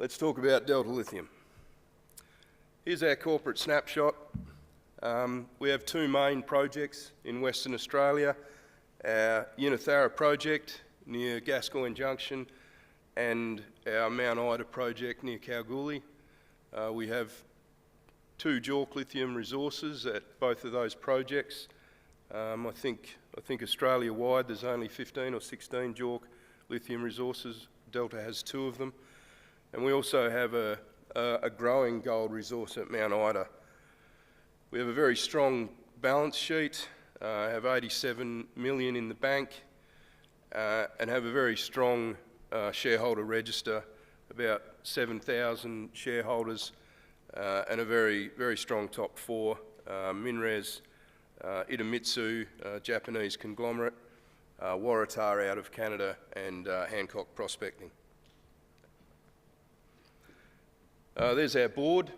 Let's talk about Delta Lithium. Here's our corporate snapshot. We have two main projects in Western Australia, our Unithara project near Gascoyne Junction and our Mount Ida project near Kalgoorlie. We have two JORC lithium resources at both of those projects. I think Australia-wide there's only 15 or 16 JORC lithium resources. Delta has two of them. And we also have a growing gold resource at Mount Ida. We have a very strong balance sheet, have 87 million in the bank, and have a very strong shareholder register, about 7,000 shareholders, and a very, very strong top four, Minres, Idemitsu, Japanese conglomerate, Waratah out of Canada, and Hancock Prospecting. There's our board.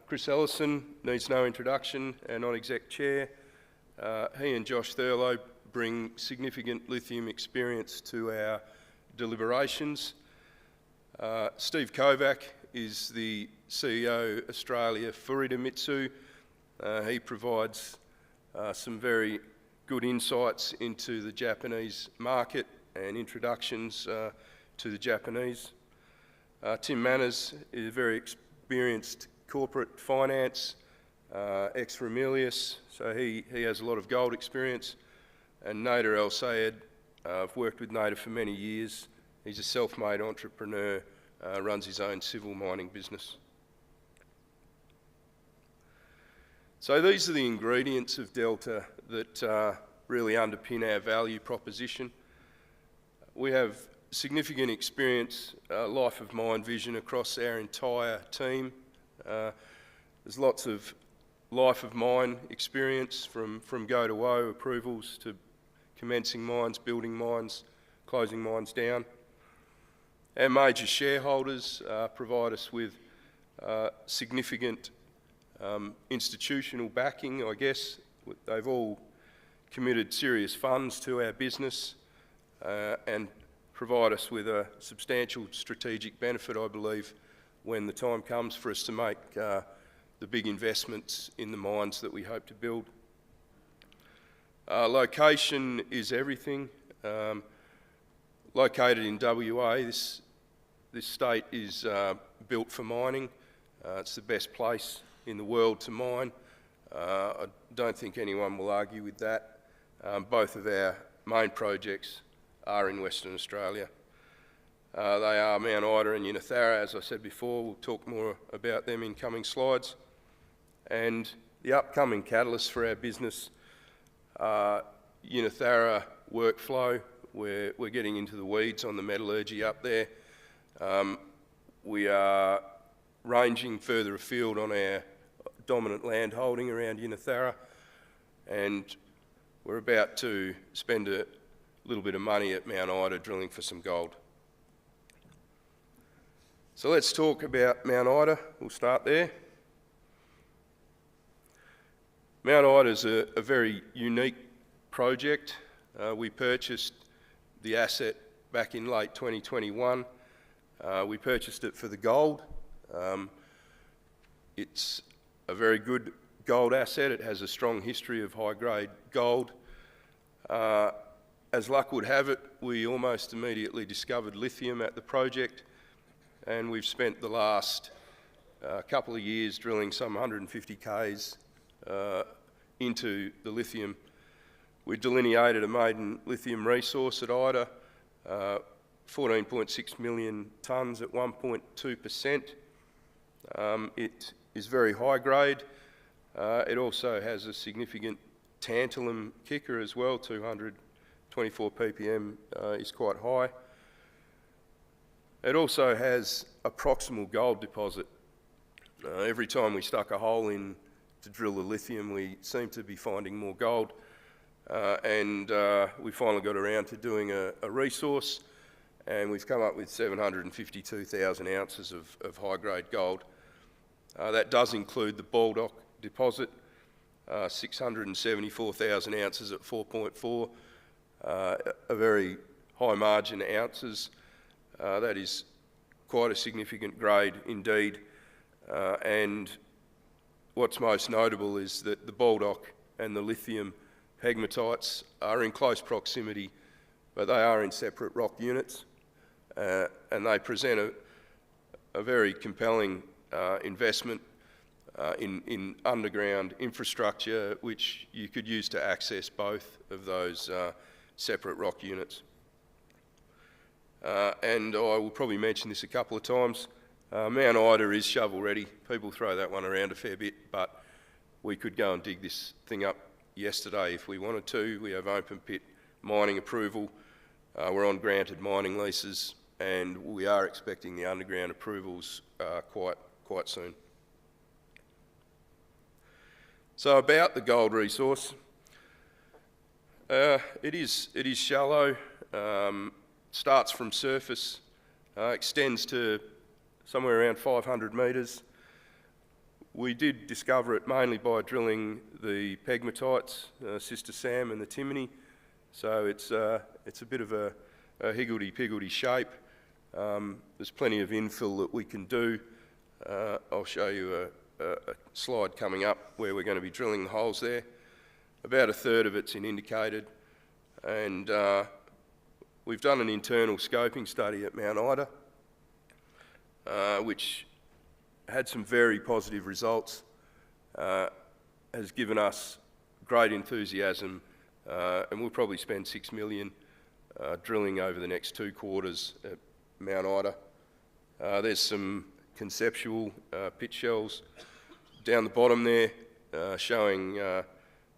Chris Ellison needs no introduction, our non-exec chair. He and Josh Thurlow bring significant lithium experience to our deliberations. Steve Kovac is the CEO Australia for Idemitsu. He provides some very good insights into the Japanese market and introductions to the Japanese. Tim Manners is a very experienced corporate finance, ex-Ramelius, so he has a lot of gold experience. And Nader El Sayed, I've worked with Nader for many years. He's a self-made entrepreneur, runs his own civil mining business. So these are the ingredients of Delta that really underpin our value proposition. We have significant experience, life of mine vision across our entire team. There's lots of life of mine experience from go to woe approvals to commencing mines, building mines, closing mines down. Our major shareholders provide us with significant institutional backing, I guess. They've all committed serious funds to our business and provide us with a substantial strategic benefit, I believe, when the time comes for us to make the big investments in the mines that we hope to build. Location is everything. Located in WA, this state is built for mining. It's the best place in the world to mine. I don't think anyone will argue with that. Both of our main projects are in Western Australia. They are Mount Ida and Unithara, as I said before. We'll talk more about them in coming slides. And the upcoming catalysts for our business are Unithara workflow, where we're getting into the weeds on the metallurgy up there. We are ranging further afield on our dominant land holding around Unithara, and we're about to spend a little bit of money at Mount Ida drilling for some gold. So let's talk about Mount Ida. We'll start there. Mount Ida is a very unique project. We purchased the asset back in late 2021. We purchased it for the gold. It's a very good gold asset. It has a strong history of high-grade gold. As luck would have it, we almost immediately discovered lithium at the project, and we've spent the last couple of years drilling some 150 k's into the lithium. We delineated a maiden lithium resource at Ida, 14.6 million tonnes at 1.2%. It is very high grade. It also has a significant tantalum kicker as well, 224 ppm is quite high. It also has a proximal gold deposit. Every time we stuck a hole in to drill the lithium, we seem to be finding more gold. And we finally got around to doing a resource, and we've come up with 752,000 ounces of high-grade gold. That does include the Baldock deposit, 674,000 ounces at 4.4, a very high margin ounces. That is quite a significant grade indeed, and what's most notable is that the Baldock and the Lithium pegmatites are in close proximity, but they are in separate rock units, and they present a very compelling investment in underground infrastructure which you could use to access both of those separate rock units. And I will probably mention this a couple of times. Mount Ida is shovel ready. People throw that one around a fair bit, but we could go and dig this thing up yesterday if we wanted to. We have open pit mining approval. We're on granted mining leases, and we are expecting the underground approvals quite soon. So about the gold resource, it is shallow, starts from surface, extends to somewhere around 500 metres. We did discover it mainly by drilling the pegmatites, Sister Sam and the Timony, so it's a bit of a higgledy-piggledy shape. There's plenty of infill that we can do. I'll show you a slide coming up where we're going to be drilling the holes there. About a third of it's in indicated, and we've done an internal scoping study at Mount Ida, which had some very positive results, has given us great enthusiasm, and we'll probably spend 6 million drilling over the next 2 quarters at Mount Ida. There's some conceptual pit shells down the bottom there, showing a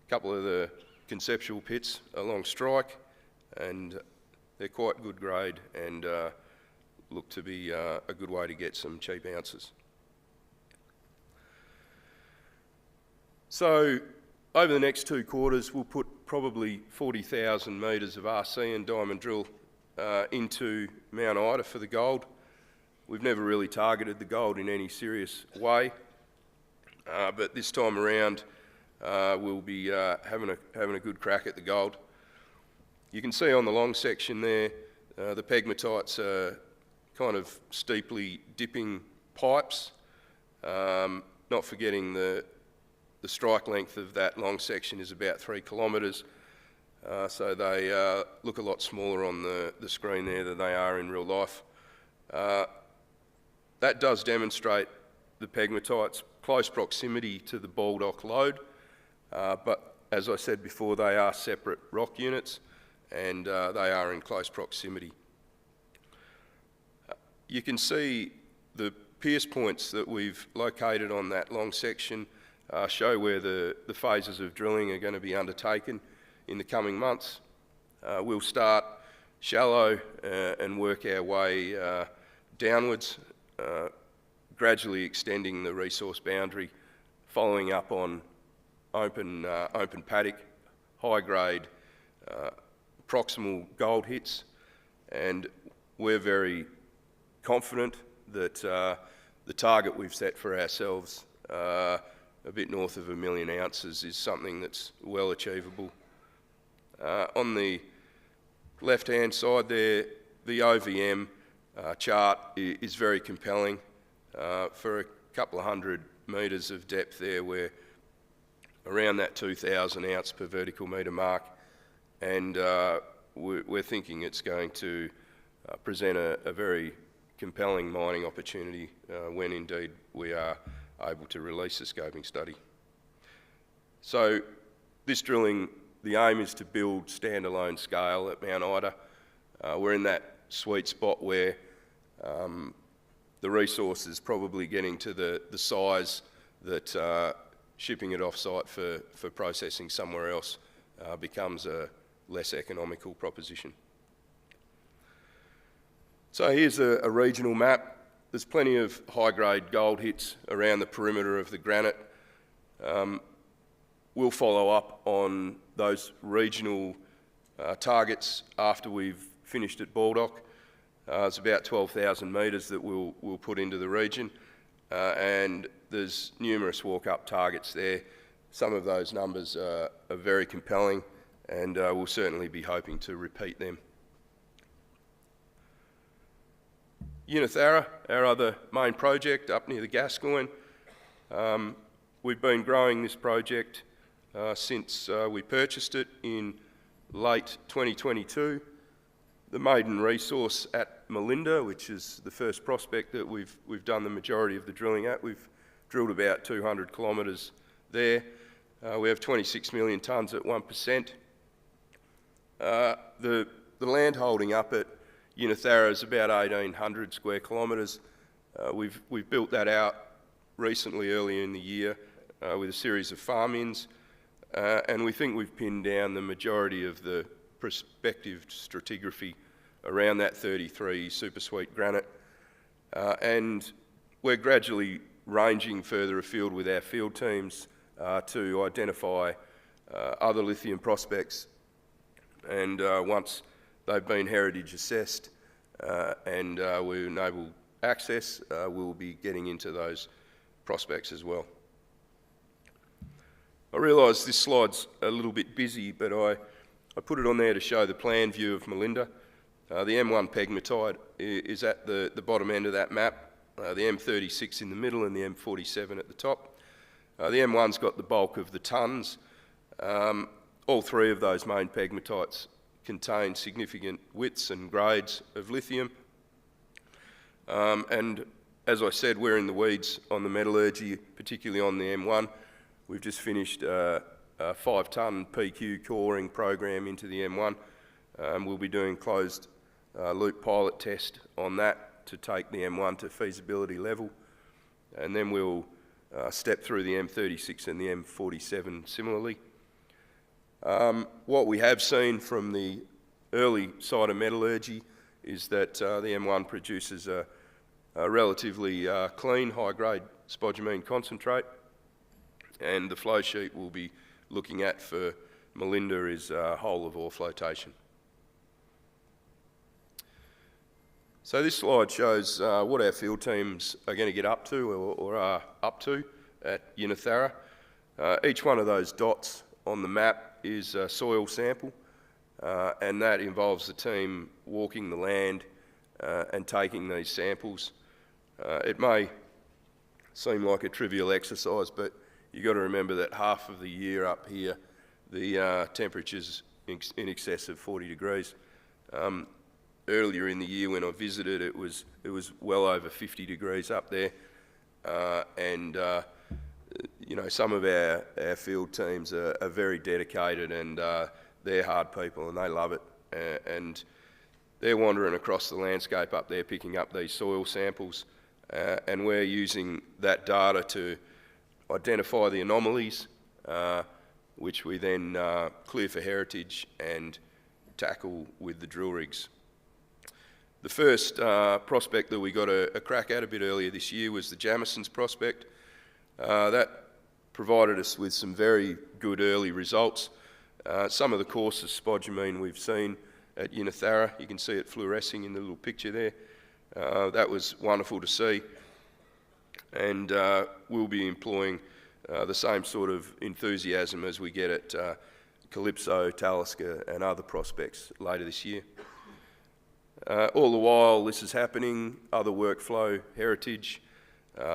couple of the conceptual pits along strike, and they're quite good grade and look to be a good way to get some cheap ounces. So over the next 2 quarters, we'll put probably 40,000 metres of RC and diamond drill into Mount Ida for the gold. We've never really targeted the gold in any serious way, but this time around we'll be having a good crack at the gold. You can see on the long section there, the pegmatites are kind of steeply dipping pipes, not forgetting the strike length of that long section is about 3 kilometres, so they look a lot smaller on the screen there than they are in real life. That does demonstrate the pegmatites' close proximity to the Baldock lode, but as I said before, they are separate rock units and they are in close proximity. You can see the pierce points that we've located on that long section show where the phases of drilling are going to be undertaken in the coming months. We'll start shallow and work our way downwards, gradually extending the resource boundary, following up on open paddock, high grade proximal gold hits, and we're very confident that the target we've set for ourselves, a bit north of 1 million ounces, is something that's well achievable. On the left-hand side there, the OVM chart is very compelling. For a couple of 100 metres of depth there, we're around that 2,000 ounce per vertical metre mark, and we're thinking it's going to present a very compelling mining opportunity when indeed we are able to release a scoping study. So this drilling, the aim is to build standalone scale at Mount Ida. We're in that sweet spot where the resource is probably getting to the size that shipping it off-site for processing somewhere else becomes a less economical proposition. So here's a regional map. There's plenty of high-grade gold hits around the perimeter of the granite. We'll follow up on those regional targets after we've finished at Baldock. It's about 12,000 metres that we'll put into the region, and there's numerous walk-up targets there. Some of those numbers are very compelling, and we'll certainly be hoping to repeat them. Unathara, our other main project up near the Gascoyne. We've been growing this project since we purchased it in late 2022. The maiden resource at Melinda, which is the first prospect that we've done the majority of the drilling at. We've drilled about 200 kilometres there. We have 26 million tonnes at 1%. The land holding up at Unathara is about 1,800 square kilometres. We've built that out recently, earlier in the year, with a series of farm-ins, and we think we've pinned down the majority of the prospective stratigraphy around that 33 super sweet granite, and we're gradually ranging further afield with our field teams to identify other lithium prospects, and once they've been heritage assessed and we enable access, we'll be getting into those prospects as well. I realise this slide's a little bit busy, but I put it on there to show the plan view of Melinda. The M1 pegmatite is at the bottom end of that map, the M36 in the middle and the M47 at the top. The M1's got the bulk of the tonnes. All three of those main pegmatites contain significant widths and grades of lithium. And as I said, we're in the weeds on the metallurgy, particularly on the M1. We've just finished a 5-tonne PQ coring program into the M1. We'll be doing closed loop pilot test on that to take the M1 to feasibility level. And then we'll step through the M36 and the M47 similarly. What we have seen from the early side of metallurgy is that the M1 produces a relatively clean, high-grade spodumene concentrate, and the flow sheet we'll be looking at for Melinda is whole of ore flotation. So this slide shows what our field teams are going to get up to or are up to at Unathara. Each one of those dots on the map is a soil sample, and that involves the team walking the land and taking these samples. It may seem like a trivial exercise, but you've got to remember that half of the year up here, the temperature's in excess of 40 degrees. Earlier in the year when I visited, it was well over 50 degrees up there, and you know, some of our field teams are very dedicated, and they're hard people and they love it, and they're wandering across the landscape up there picking up these soil samples, and we're using that data to identify the anomalies, which we then clear for heritage and tackle with the drill rigs. The first prospect that we got a crack at a bit earlier this year was the Jamison's prospect. That provided us with some very good early results. Some of the coarsest spodumene we've seen at Unathara, you can see it fluorescing in the little picture there. That was wonderful to see, and we'll be employing the same sort of enthusiasm as we get at Calypso, Talisker and other prospects later this year. All the while this is happening, other workflow, heritage,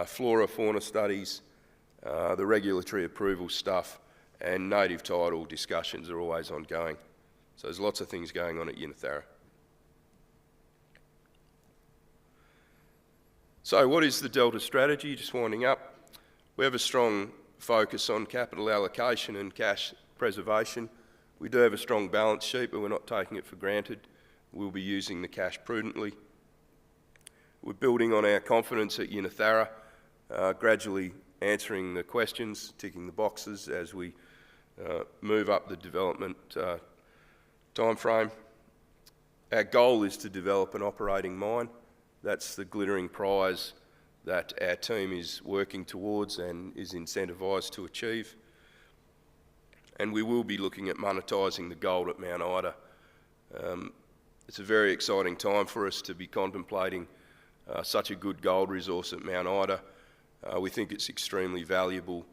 flora, fauna studies, the regulatory approval stuff and native title discussions are always ongoing. So there's lots of things going on at Unathara. So what is the Delta strategy? Just winding up. We have a strong focus on capital allocation and cash preservation. We do have a strong balance sheet, but we're not taking it for granted. We'll be using the cash prudently. We're building on our confidence at Unathara, gradually answering the questions, ticking the boxes as we move up the development time frame. Our goal is to develop an operating mine. That's the glittering prize that our team is working towards and is incentivised to achieve. And we will be looking at monetising the gold at Mount Ida. It's a very exciting time for us to be contemplating such a good gold resource at Mount Ida. We think it's extremely valuable,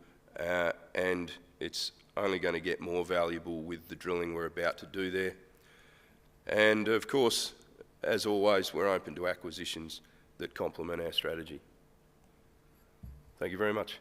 and it's only going to get more valuable with the drilling we're about to do there. And of course, as always, we're open to acquisitions that complement our strategy. Thank you very much.